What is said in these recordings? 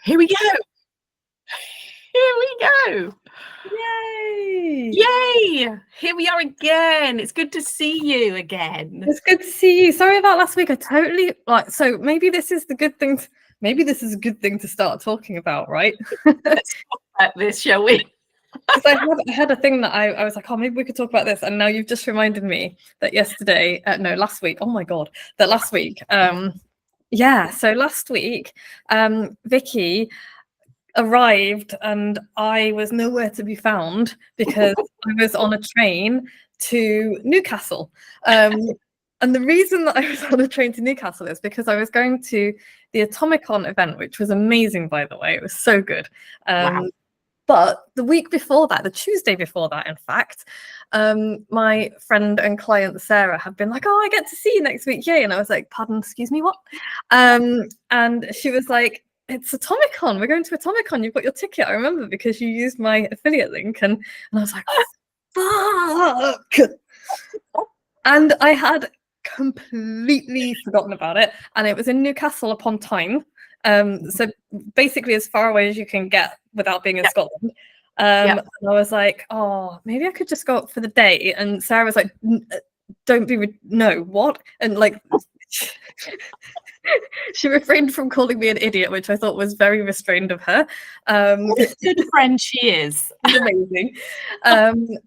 Here we go. Here we go. Yay! Yay! Here we are again. It's good to see you again. It's good to see you. Sorry about last week. I totally so maybe this is the good thing. Maybe this is a good thing to start talking about, right? Let's talk about this, shall we? Because I had a thing that I was like, oh, maybe we could talk about this. And now you've just reminded me that last week. Oh my God, that last week. Yeah. So last week, Vicky arrived and I was nowhere to be found because I was on a train to Newcastle. And the reason that I was on a train to Newcastle is because I was going to the Atomicon event, which was amazing, by the way. It was so good. Wow. But the week before that, the Tuesday before that, in fact, my friend and client Sarah had been like, oh, I get to see you next week. Yay. And I was like, pardon, excuse me, what? And she was like, it's Atomicon. We're going to Atomicon. You've got your ticket. I remember because you used my affiliate link. And I was like, fuck. And I had completely forgotten about it. And it was in Newcastle upon Tyne. So basically as far away as you can get without being in Scotland. And I was like, oh, maybe I could just go up for the day. And Sarah was like, don't be, no, what? And like, she refrained from calling me an idiot, which I thought was very restrained of her. What a good friend she is. Amazing.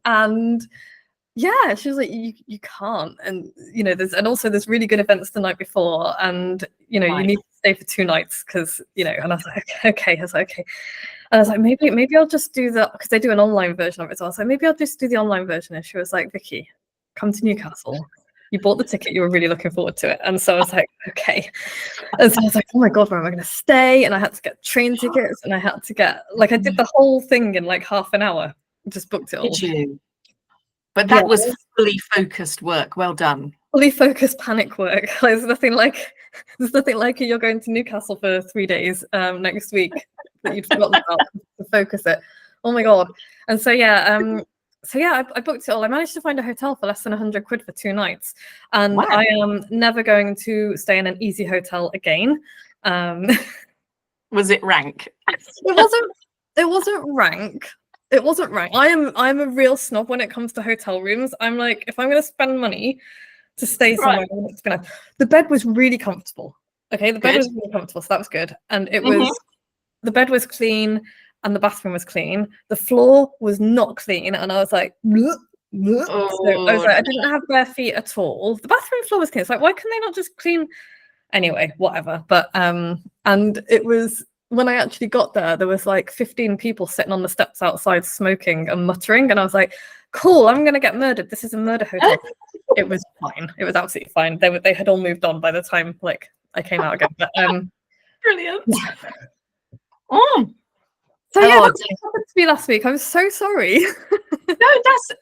And yeah, she was like, you can't. And, you know, there's really good events the night before. And, you know, you need to stay for 2 nights because, you know, and I was like, okay. I was like, okay. And I was like, maybe I'll just do because they do an online version of it. So I was like, maybe I'll just do the online version. And she was like, Vicky, come to Newcastle. You bought the ticket. You were really looking forward to it. And so I was like, okay. And so I was like, oh my God, where am I going to stay? And I had to get train tickets and I had to get, I did the whole thing in like half an hour. Just booked it all. Did you? But that was fully focused work. Well done. Fully focused panic work. There's nothing like you're going to Newcastle for 3 days next week that you'd forgotten about to focus it. Oh my God. And so I booked it all. I managed to find a hotel for less than 100 quid for 2 nights. And I am never going to stay in an easy hotel again. Was it rank? It wasn't rank. It wasn't rank. I'm a real snob when it comes to hotel rooms. I'm like, if I'm going to spend money to stay somewhere, the bed was really comfortable. Okay, the bed was really comfortable, so that was good. And it was the bed was clean and the bathroom was clean. The floor was not clean, and I was like, bleh, bleh. So I was like, I didn't have bare feet at all. The bathroom floor was clean. It's like, why can they not just clean? Anyway, whatever. But and it was. When I actually got there was like 15 people sitting on the steps outside smoking and muttering. And I was like, cool, I'm going to get murdered. This is a murder hotel. It was fine. It was absolutely fine. They had all moved on by the time I came out again. But, brilliant. Yeah. So yeah, that happened to me last week. I'm so sorry. No,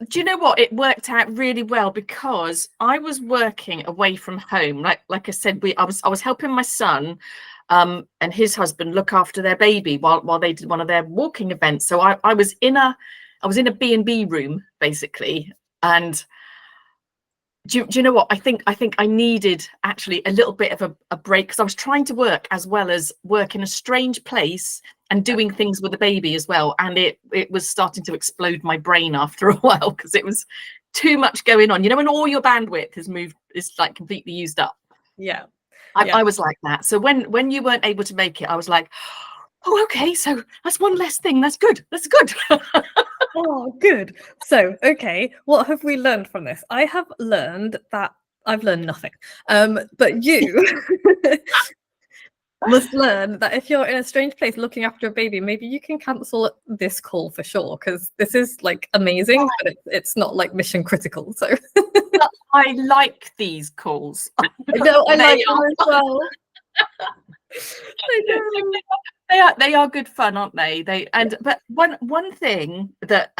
do you know what? It worked out really well because I was working away from home. Like I said, I was helping my son and his husband look after their baby while they did one of their walking events. So I was in a B&B room basically. And do you know what? I think I needed actually a little bit of a break because I was trying to work as well as work in a strange place and doing things with the baby as well. And it was starting to explode my brain after a while because it was too much going on. You know, when all your bandwidth is like completely used up. Yeah. I was like that. So when you weren't able to make it, I was like, oh, okay, so that's one less thing. That's good. Oh, good. So, okay, what have we learned from this? I have learned that I've learned nothing. But you must learn that if you're in a strange place looking after a baby, maybe you can cancel this call for sure, because this is like amazing, but it's not like mission critical. So I like these calls. No, I like them as well. They are good fun, aren't they? But one thing that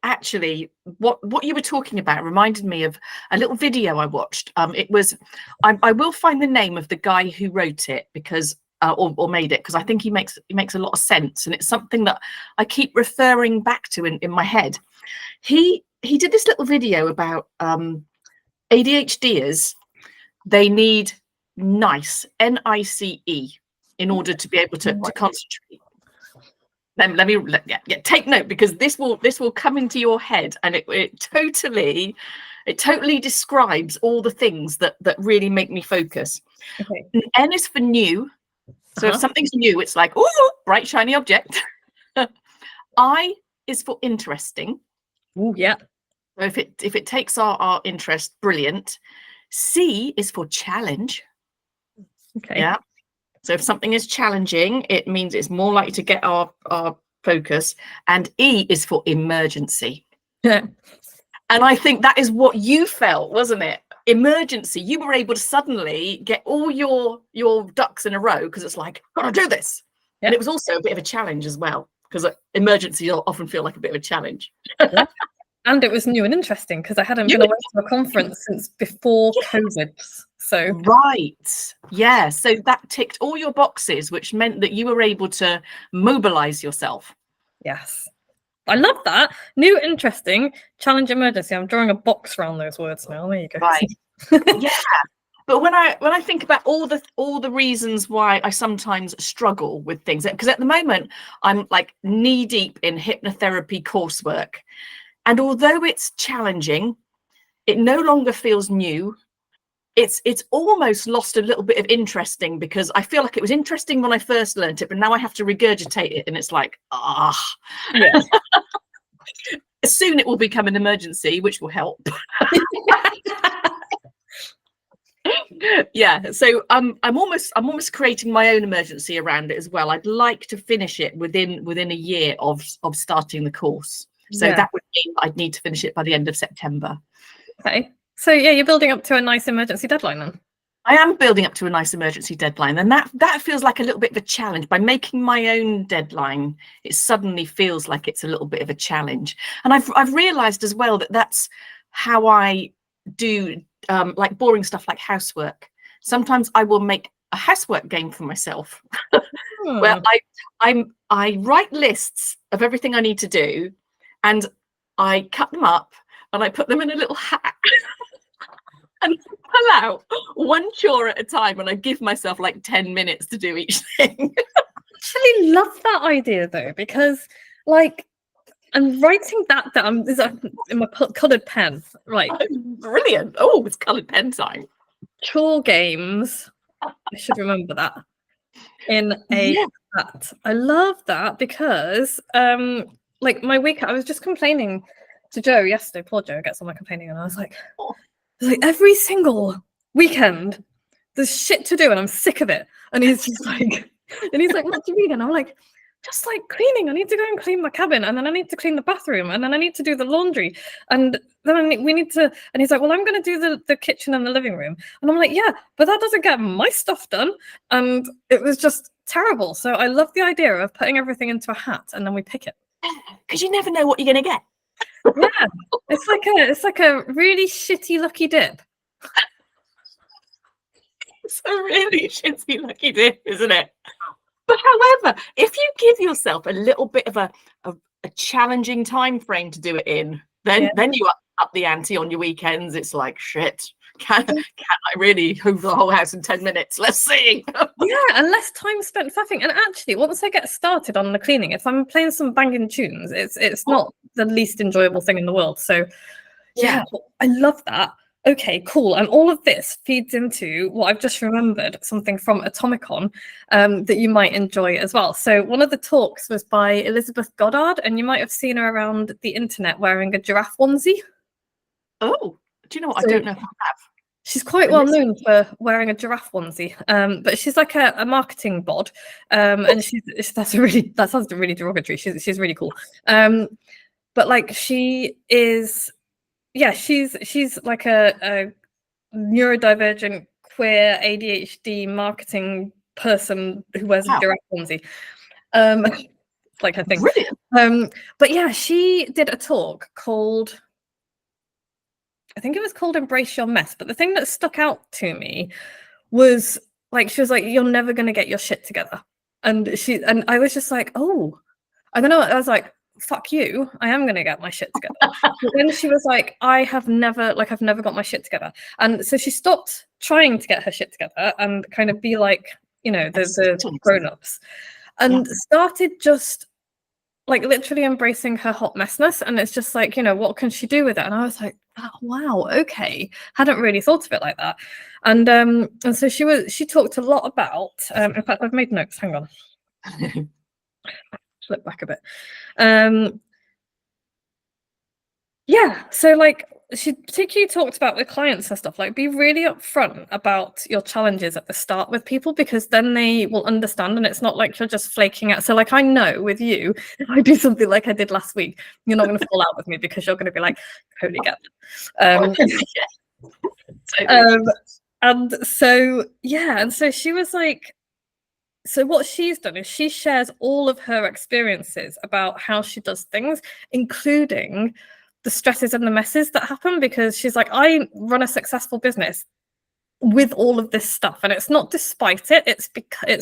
actually what you were talking about reminded me of a little video I watched. It was I will find the name of the guy who wrote it because or made it, because I think he makes a lot of sense, and it's something that I keep referring back to in my head. He did this little video about ADHDers. They need N.I.C.E in order to be able to concentrate. Let me take note, because this will come into your head, and it totally describes all the things that really make me focus. Okay. N is for new. So if something's new, it's like, oh, bright shiny object. I is for interesting. Ooh, yeah. So if it takes our interest, brilliant. C is for challenge. Okay. Yeah. So if something is challenging, it means it's more likely to get our focus. And E is for emergency. Yeah. And I think that is what you felt, wasn't it? Emergency. You were able to suddenly get all your ducks in a row, because it's like, gotta do this. Yeah. And it was also a bit of a challenge as well, because emergencies often feel like a bit of a challenge. Yeah. And it was new and interesting, because I hadn't been away to a conference since before COVID. So right. Yeah. So that ticked all your boxes, which meant that you were able to mobilize yourself. Yes. I love that. New, interesting, challenge, emergency. I'm drawing a box around those words now. There you go. Right. Yeah. But when I think about all the reasons why I sometimes struggle with things, because at the moment I'm like knee deep in hypnotherapy coursework, and although it's challenging, it no longer feels new. It's almost lost a little bit of interesting, because I feel like it was interesting when I first learned it, but now I have to regurgitate it, and it's like, Yeah. Soon it will become an emergency, which will help. Yeah, so I'm almost creating my own emergency around it as well. I'd like to finish it within a year of starting the course. So that would mean I'd need to finish it by the end of September. Okay. So yeah, you're building up to a nice emergency deadline then. I am building up to a nice emergency deadline, and that feels like a little bit of a challenge. By making my own deadline, it suddenly feels like it's a little bit of a challenge. And I've realized as well that that's how I do like boring stuff like housework. Sometimes I will make a housework game for myself where I write lists of everything I need to do, and I cut them up and I put them in a little hat and pull out one chore at a time, and I give myself like 10 minutes to do each thing. I actually love that idea though, because like I'm writing that down in my coloured pen. Right. Brilliant. Oh, it's coloured pen time. Chore games. I should remember that. In a hat. I love that, because like my week, I was just complaining to Joe yesterday. Poor Joe gets on my complaining, and I was like every single weekend there's shit to do and I'm sick of it. And he's just like, what do you mean? And I'm like, just like cleaning. I need to go and clean my cabin, and then I need to clean the bathroom, and then I need to do the laundry, and then we need to. And he's like, well, I'm going to do the kitchen and the living room, and I'm like, yeah, but that doesn't get my stuff done. And it was just terrible. So I love the idea of putting everything into a hat and then we pick it, because you never know what you're going to get. Yeah, it's like a really shitty lucky dip. It's a really shitty lucky dip, isn't it? But however, if you give yourself a little bit of a challenging time frame to do it in, then you up the ante on your weekends. It's like, shit, can I really hoover the whole house in 10 minutes? Let's see. Yeah, and less time spent faffing. And actually, once I get started on the cleaning, if I'm playing some banging tunes, it's not the least enjoyable thing in the world. So yeah, I love that. Okay, cool. And all of this feeds into what I've just remembered, something from Atomicon that you might enjoy as well. So one of the talks was by Elizabeth Goddard, and you might have seen her around the internet wearing a giraffe onesie. Oh, do you know what? I don't know if I have. She's quite well known for wearing a giraffe onesie, but she's like a marketing bod, and that sounds really derogatory. She's really cool, but like she is. Yeah, she's like a neurodivergent queer ADHD marketing person who wears a giraffe onesie. Like her thing. Brilliant. But yeah, she did a talk called, I think it was called Embrace Your Mess. But the thing that stuck out to me was like, she was like, you're never going to get your shit together. And I was just like, oh, I don't know. I was like, fuck you, I am going to get my shit together. But then she was like, I've never got my shit together. And so she stopped trying to get her shit together and kind of be like, you know, the Excellent. grown-ups, and started just like literally embracing her hot messness. And it's just like, you know, what can she do with it? And I was like, oh, wow, okay, hadn't really thought of it like that. And so she talked a lot about in fact, I've made notes, hang on. Flip back a bit. Yeah, so like she particularly talked about with clients and stuff, like be really upfront about your challenges at the start with people, because then they will understand and it's not like you're just flaking out. So like I know with you, if I do something like I did last week, you're not going to fall out with me because you're going to be like, totally get it. And so yeah, and so she was like, so what she's done is she shares all of her experiences about how she does things, including the stresses and the messes that happen, because she's like, I run a successful business with all of this stuff, and it's not despite it, it's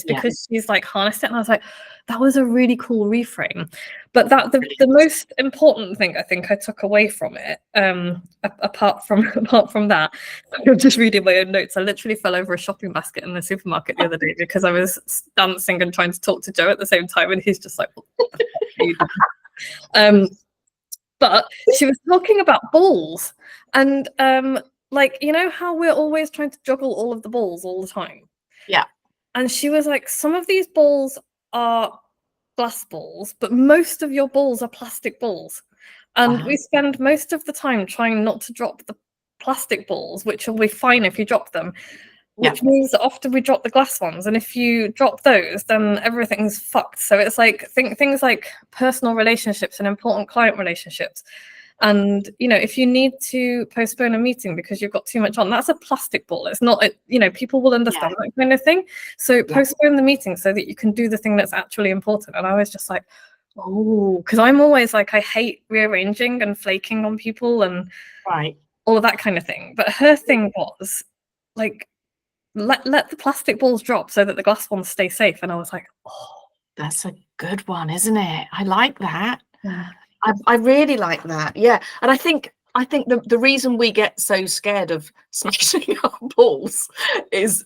because she's like harnessed it. And I was like, that was a really cool reframe. But that the most important thing I think I took away from it, apart from that, I'm just reading my own notes. I literally fell over a shopping basket in the supermarket the other day because I was dancing and trying to talk to Joe at the same time, and he's just like, what the fuck are you doing? But she was talking about balls, and like, you know how we're always trying to juggle all of the balls all the time? Yeah. And she was like, some of these balls are glass balls, but most of your balls are plastic balls. And we spend most of the time trying not to drop the plastic balls, which will be fine if you drop them, which means that often we drop the glass ones. And if you drop those, then everything's fucked. So it's like things like personal relationships and important client relationships. And, you know, if you need to postpone a meeting because you've got too much on, that's a plastic ball. It's not, you know, people will understand that kind of thing. So postpone the meeting so that you can do the thing that's actually important. And I was just like, oh, because I'm always like, I hate rearranging and flaking on people and all of that kind of thing. But her thing was like, let the plastic balls drop so that the glass ones stay safe. And I was like, oh, that's a good one, isn't it? I like that. Yeah. I really like that. Yeah. And I think the reason we get so scared of smashing our balls is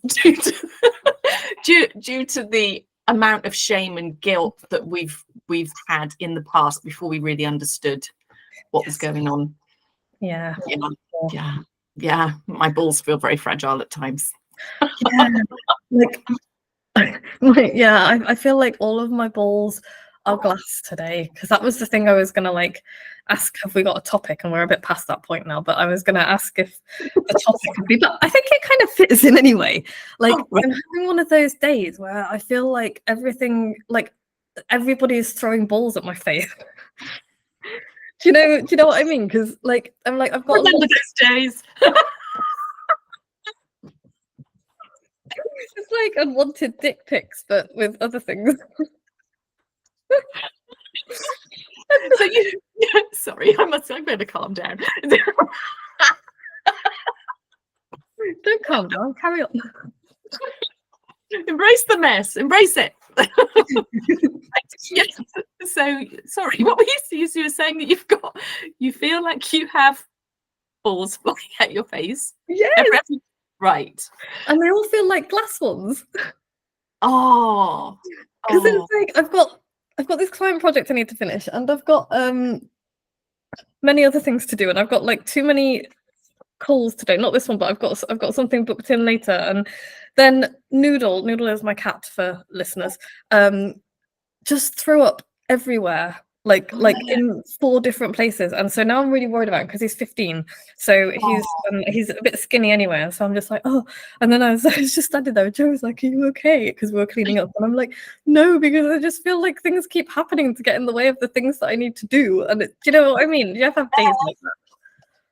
due to the amount of shame and guilt that we've had in the past before we really understood what was going on. Yeah. My balls feel very fragile at times. I feel like all of my balls are glass today, because that was the thing I was gonna like ask, have we got a topic? And we're a bit past that point now, but I was gonna ask if the topic would be, but I think it kind of fits in anyway. Like I'm having one of those days where I feel like everything, like everybody is throwing balls at my face. Do you know what I mean? Because like I'm like, I've got remember those days. It's like unwanted dick pics, but with other things. So sorry, I better calm down. Don't calm down, carry on. Embrace the mess, embrace it. Yes. So sorry, what were you were saying that you feel like you have balls flying at your face? Yes. Right. And they all feel like glass ones. Oh. Because it's like I've got this client project I need to finish, and I've got many other things to do, and I've got like too many calls today. Not this one, but I've got something booked in later. And then Noodle is my cat for listeners, just threw up everywhere, like in 4 different places. And so now I'm really worried about him because he's 15, so he's a bit skinny anyway. And so I'm just like, oh. And then I was just standing there, and Joe was like, are you okay? Because we were cleaning up, and I'm like, no, because I just feel like things keep happening to get in the way of the things that I need to do. And do you know what I mean? Do you ever have days like that?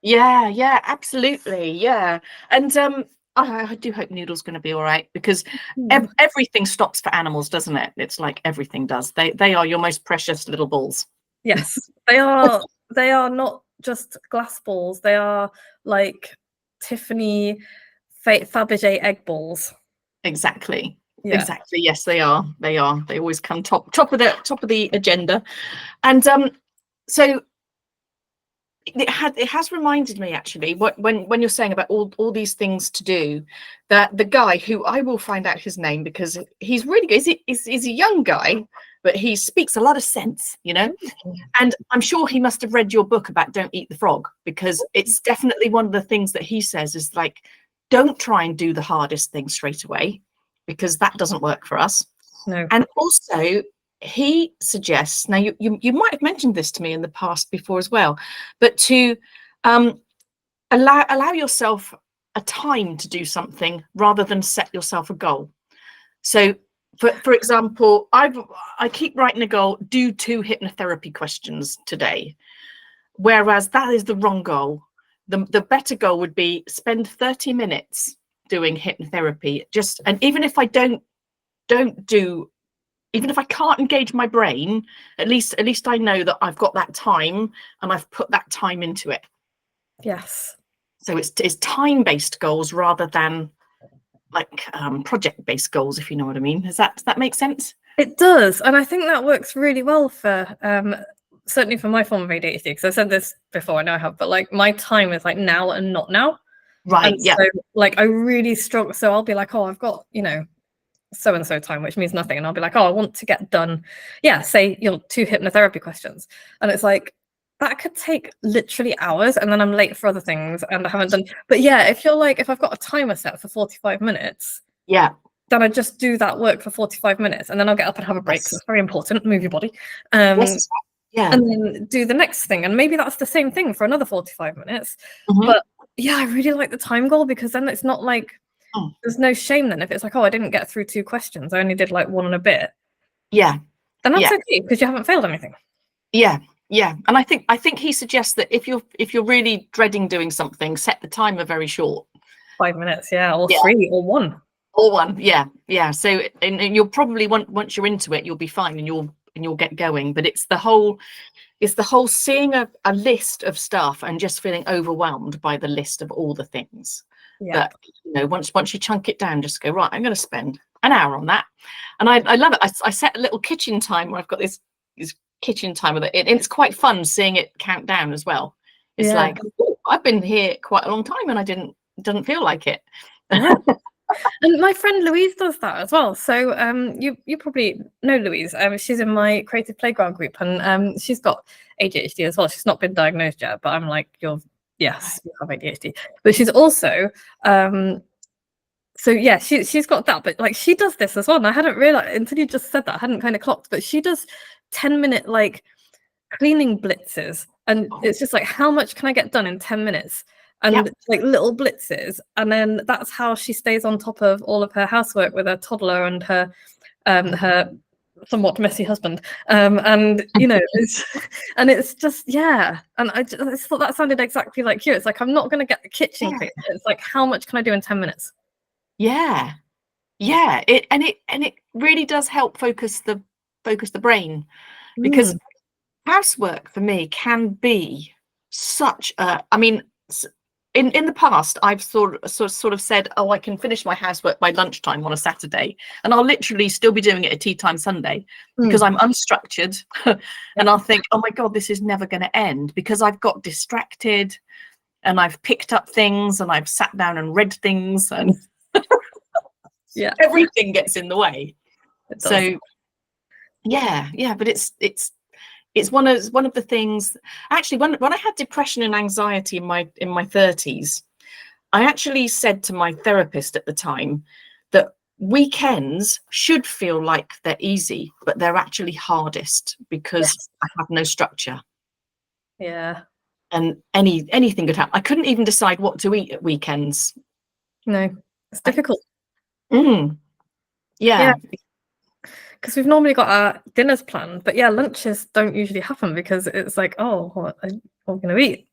Yeah, absolutely. Yeah. And I do hope Noodle's going to be all right, because everything stops for animals, doesn't it? It's like everything does. They are your most precious little balls. Yes, they are. They are not just glass balls. They are like Tiffany Fabergé egg balls. Exactly. Yeah. Exactly. Yes, they are. They always come top of the agenda. And so it has reminded me actually when you're saying about all these things to do, that the guy who I will find out his name because he's really good. He's a young guy, but he speaks a lot of sense, you know. And I'm sure he must have read your book about Don't Eat the Frog, because it's definitely one of the things that he says is like, don't try and do the hardest thing straight away, because that doesn't work for us. No. And also he suggests, now you might have mentioned this to me in the past before as well, but to allow yourself a time to do something rather than set yourself a goal. So for example, I keep writing a goal, do 2 hypnotherapy questions today, whereas that is the wrong goal. The better goal would be spend 30 minutes doing hypnotherapy, and even if I don't do, even if I can't engage my brain, at least I know that I've got that time and I've put that time into it. Yes. So it's time-based goals rather than like project-based goals, if you know what I mean. Does that make sense? It does, and I think that works really well for certainly for my form of ADHD, because I said this before, I know I have, but like my time is like now and not now. Right. And yeah. So like I really struggle. So I'll be like, oh, I've got, so and so time, which means nothing, and I'll be like, oh, I want to get done, say 2 hypnotherapy questions, and it's like that could take literally hours, and then I'm late for other things and I haven't done. But if you're like, if I've got a timer set for 45 minutes, then I just do that work for 45 minutes, and then I'll get up and have a break. Yes. It's very important, move your body, yes. And then do the next thing, and maybe that's the same thing for another 45 minutes. But I really like the time goal, because then it's not like there's no shame then if it's like, oh, I didn't get through 2 questions, I only did like 1 and a bit. Then that's okay, because you haven't failed anything. And I think he suggests that if you're really dreading doing something, set the timer very short, 5 minutes, or 3 or 1 or 1. So and you'll probably once you're into it, you'll be fine and you'll get going. But it's the whole seeing a list of stuff and just feeling overwhelmed by the list of all the things. That once you chunk it down, just go, right, I'm going to spend an hour on that. And I love it. I set a little kitchen time where I've got this kitchen time with it, and it's quite fun seeing it count down as well. It's like, oh, I've been here quite a long time and I didn't feel like it. And my friend Louise does that as well. So you probably know Louise. She's in my creative playground group, and she's got ADHD as well. She's not been diagnosed yet, but I'm like, yes, you have ADHD. But she's also she's got that. But like, she does this as well, and I hadn't realized until you just said that. I hadn't kind of clocked, but she does 10-minute like cleaning blitzes, and it's just like, how much can I get done in 10 minutes? And like little blitzes, and then that's how she stays on top of all of her housework with her toddler and her somewhat messy husband, and it's just and I just thought that sounded exactly like you. It's like, I'm not going to get the kitchen clean. It's like, how much can I do in 10 minutes? It really does help focus the brain, because housework for me can be such a, I mean, in the past, I've sort of said, oh, I can finish my housework by lunchtime on a Saturday, and I'll literally still be doing it at tea time Sunday, because I'm unstructured, and I'll think, oh my God, this is never going to end, because I've got distracted, and I've picked up things, and I've sat down and read things, and everything gets in the way. So but it's one of the things. Actually, when I had depression and anxiety in my 30s, I actually said to my therapist at the time that weekends should feel like they're easy, but they're actually hardest, because I have no structure. And anything could happen. I couldn't even decide what to eat at weekends. No, it's difficult. Because we've normally got our dinners planned, but lunches don't usually happen, because it's like, oh, what are we going to eat?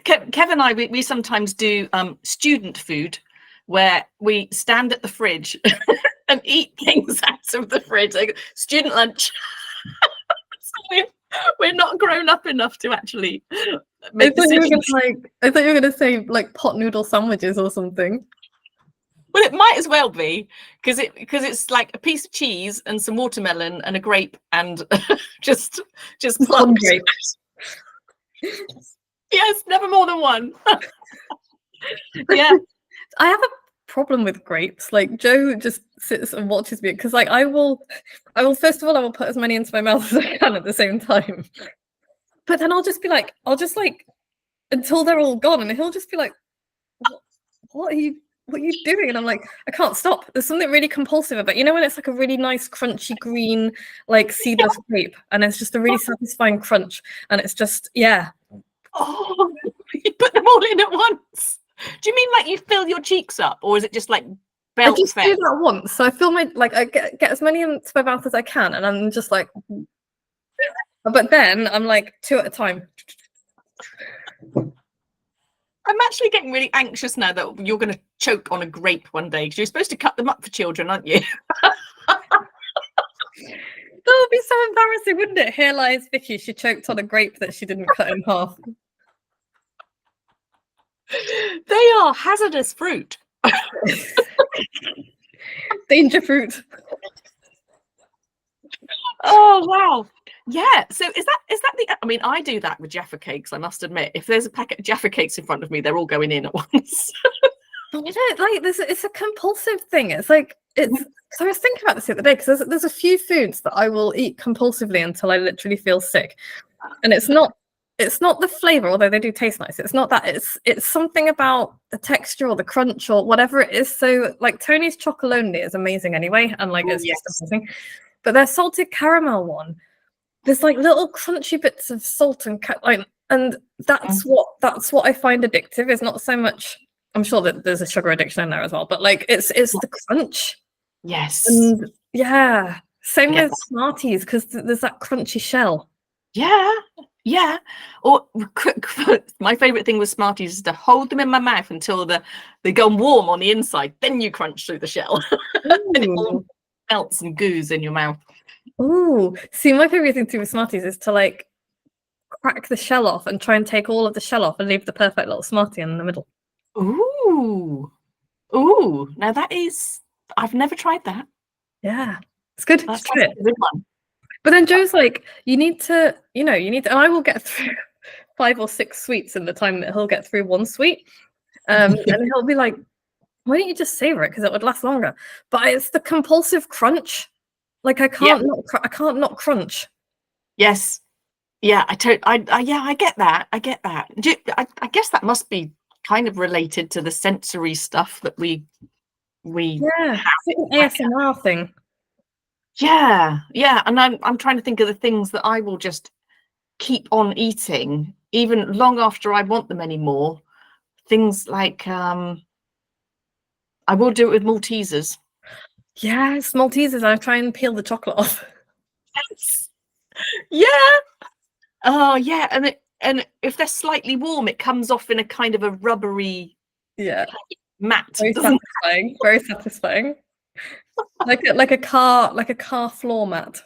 Kev and I, we sometimes do student food, where we stand at the fridge and eat things out of the fridge, like student lunch. So we're not grown up enough to actually make decisions. I thought you were going to say like pot noodle sandwiches or something. Well, it might as well be because it's like a piece of cheese and some watermelon and a grape and just One plucked. grape. Yes, never more than one. Yeah. I have a problem with grapes. Like Joe just sits and watches me because like I will first of all I will put as many into my mouth as I can at the same time. But then I'll just like until they're all gone, and he'll just be like, what are you doing? And I'm like, I can't stop. There's something really compulsive about, you know, when it's like a really nice crunchy green like seedless grape and it's just a really satisfying crunch and it's just Oh, you put them all in at once. Do you mean like you fill your cheeks up, or is it just like belt I just fed? do that once. So I feel I get as many into my mouth as I can, and I'm just like, but then I'm like 2 at a time. I'm actually getting really anxious now that you're going to choke on a grape one day, because you're supposed to cut them up for children, aren't you? That would be so embarrassing, wouldn't it? Here lies Vicky. She choked on a grape that she didn't cut in half. They are hazardous fruit. Danger fruit. Oh wow. Yeah. So is that the? I mean, I do that with Jaffa cakes. I must admit, if there's a packet of Jaffa cakes in front of me, they're all going in at once. But you know, like it's a compulsive thing. It's like it's. So I was thinking about this the other day because there's a few foods that I will eat compulsively until I literally feel sick, and it's not the flavor, although they do taste nice. It's not that. It's something about the texture or the crunch or whatever it is. So like Tony's chocolonely is amazing anyway, and like it's just amazing. But their salted caramel one, there's like little crunchy bits of salt and and that's what I find addictive. Is not so much. I'm sure that there's a sugar addiction in there as well, but like it's the crunch. Yes. And yeah, same with Smarties because there's that crunchy shell. Yeah. Yeah. Or my favorite thing with Smarties is to hold them in my mouth until they go warm on the inside. Then you crunch through the shell. And it all melts and goos in your mouth. Ooh, see, my favorite thing to do with Smarties is to like crack the shell off and try and take all of the shell off and leave the perfect little Smartie in the middle. Ooh. Now I've never tried that. Yeah, it's good. That's Try it. a good one. But then Joe's like, you need to, and I will get through 5 or 6 sweets in the time that he'll get through one sweet. And he'll be like, why don't you just savor it? Because it would last longer. But it's the compulsive crunch. Like I can't not crunch. Yes. Yeah, I get that. I get that. I guess that must be kind of related to the sensory stuff that we it's like an ASMR thing. Yeah, and I'm trying to think of the things that I will just keep on eating even long after I want them anymore. Things like I will do it with Maltesers. Yes, Maltesers. I try and peel the chocolate off. Yes. Yeah. Oh yeah, and if they're slightly warm, it comes off in a kind of a rubbery mat. Very satisfying. Very satisfying. like a car floor mat.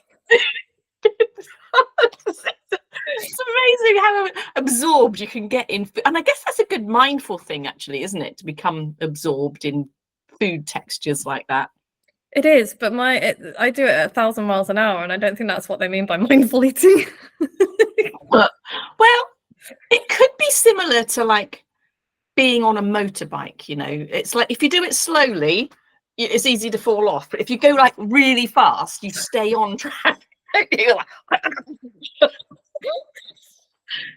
It's amazing how absorbed you can get in food. And I guess that's a good mindful thing, actually, isn't it? To become absorbed in food textures like that. It is, but I do it at 1,000 miles an hour, and I don't think that's what they mean by mindful eating. Well, it could be similar to like being on a motorbike. You know, it's like if you do it slowly, it's easy to fall off. But if you go like really fast, you stay on track.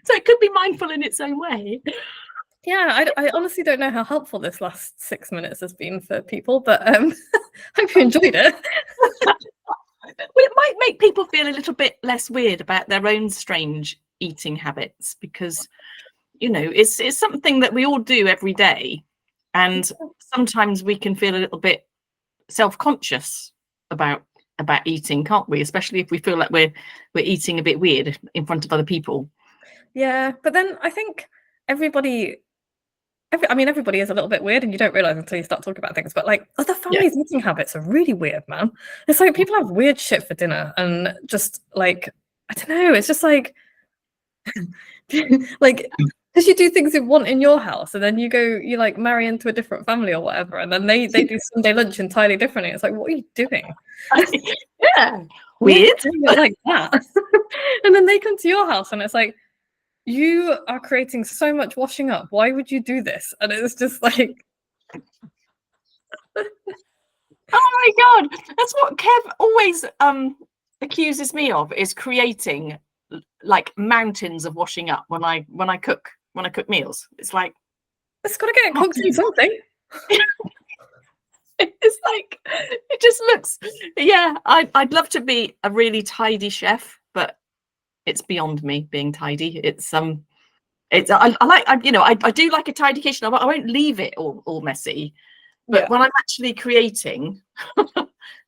So it could be mindful in its own way. Yeah, I honestly don't know how helpful this last 6 minutes has been for people, but hope you enjoyed it. Well, it might make people feel a little bit less weird about their own strange eating habits, because you know it's something that we all do every day, and sometimes we can feel a little bit self-conscious about eating, can't we? Especially if we feel like we're eating a bit weird in front of other people. Yeah, but then I think everybody is a little bit weird, and you don't realize until you start talking about things. But like other families' eating habits are really weird, man. It's like people have weird shit for dinner, and just like I don't know. It's just like like Because you do things you want in your house, and then you like marry into a different family or whatever, and then they do Sunday lunch entirely differently. It's like, what are you doing? Yeah, weird. Doing it like that. And then they come to your house, and it's like, you are creating so much washing up. Why would you do this? And it's just like, oh my God, that's what Kev always accuses me of, is creating like mountains of washing up when I cook meals. It's like, it's got to get cooked in something. it's like, it just looks, yeah, I'd love to be a really tidy chef, but it's beyond me being tidy. It's I do like a tidy kitchen. I won't leave it all messy, but when I'm actually creating,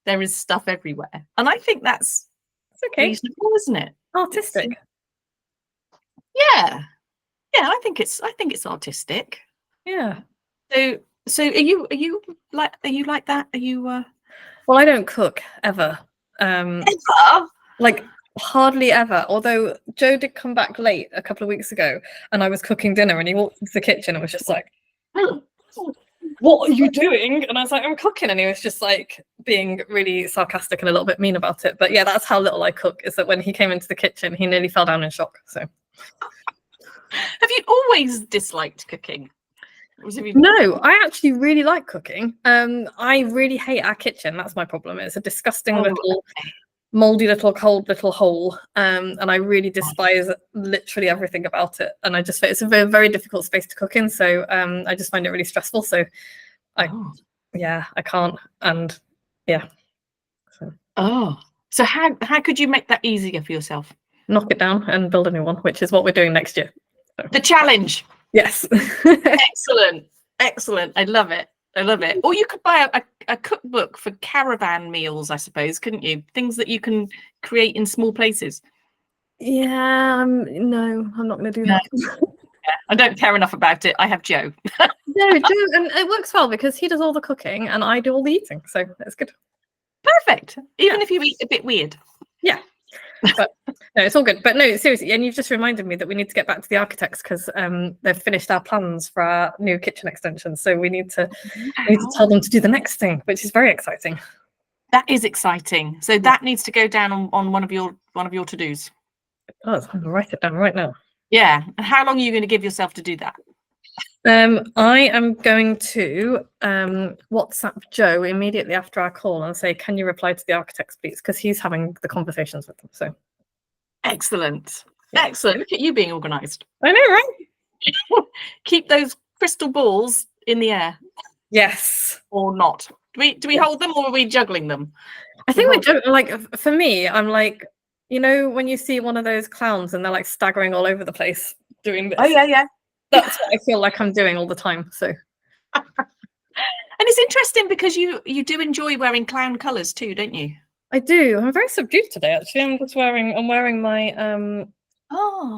there is stuff everywhere, and I think that's okay, reasonable, isn't it? Artistic. Yeah, I think it's artistic. Yeah. So are you like that? Are you Well, I don't cook ever. ever? Like hardly ever. Although Joe did come back late a couple of weeks ago, and I was cooking dinner, and he walked into the kitchen and was just like, "What are you doing?" And I was like, "I'm cooking," and he was just like being really sarcastic and a little bit mean about it. But yeah, that's how little I cook. Is that when he came into the kitchen, he nearly fell down in shock. So, have you always disliked cooking? No, I actually really like cooking. I really hate our kitchen. That's my problem. It's a disgusting little moldy little cold little hole, and I really despise literally everything about it. And I just it's a very, very difficult space to cook in, so I just find it really stressful. So I can't. And yeah. So how could you make that easier for yourself? Knock it down and build a new one, which is what we're doing next year. So. The challenge. Yes. Excellent. I love it. Or you could buy a cookbook for caravan meals, I suppose, couldn't you? Things that you can create in small places. Yeah, no, I'm not going to do that. Yeah, I don't care enough about it. I have Joe. No, Joe, and it works well because he does all the cooking and I do all the eating, so it's good. Perfect. Even if you eat a bit weird. Yeah. But no, it's all good. But no, seriously, and you've just reminded me that we need to get back to the architects because they've finished our plans for our new kitchen extension. So we need to tell them to do the next thing, which is very exciting. That is exciting. So that needs to go down on one of your to-dos. Oh, I'm going to write it down right now. Yeah. And how long are you going to give yourself to do that? I am going to WhatsApp Joe immediately after our call and say, can you reply to the architects, please? Because he's having the conversations with them. So excellent. Look at you being organised. I know, right? Keep those crystal balls in the air. Yes. Or not. Do we hold them, or are we juggling them? I think we're juggling. Like for me, I'm like, you know, when you see one of those clowns and they're like staggering all over the place doing this. Oh yeah. That's what I feel like I'm doing all the time. So, and it's interesting because you do enjoy wearing clown colours too, don't you? I do. I'm very subdued today. Actually, I'm wearing my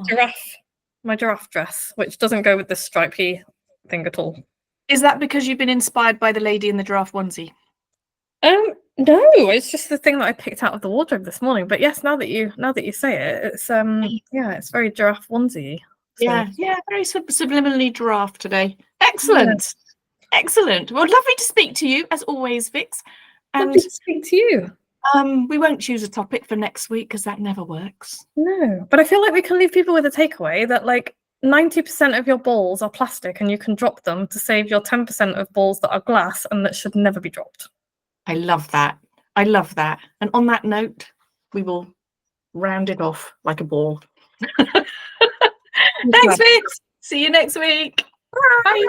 giraffe dress, which doesn't go with this stripy thing at all. Is that because you've been inspired by the lady in the giraffe onesie? No, it's just the thing that I picked out of the wardrobe this morning. But yes, now that you say it, it's it's very giraffe onesie. So. Yeah, very subliminally giraffe today. Excellent. Well, lovely to speak to you as always, Vix. And lovely to speak to you. We won't choose a topic for next week because that never works. No, but I feel like we can leave people with a takeaway that like 90% of your balls are plastic and you can drop them to save your 10% of balls that are glass and that should never be dropped. I love that. And on that note, we will round it off like a ball. Thanks, Vix. See you next week. Bye.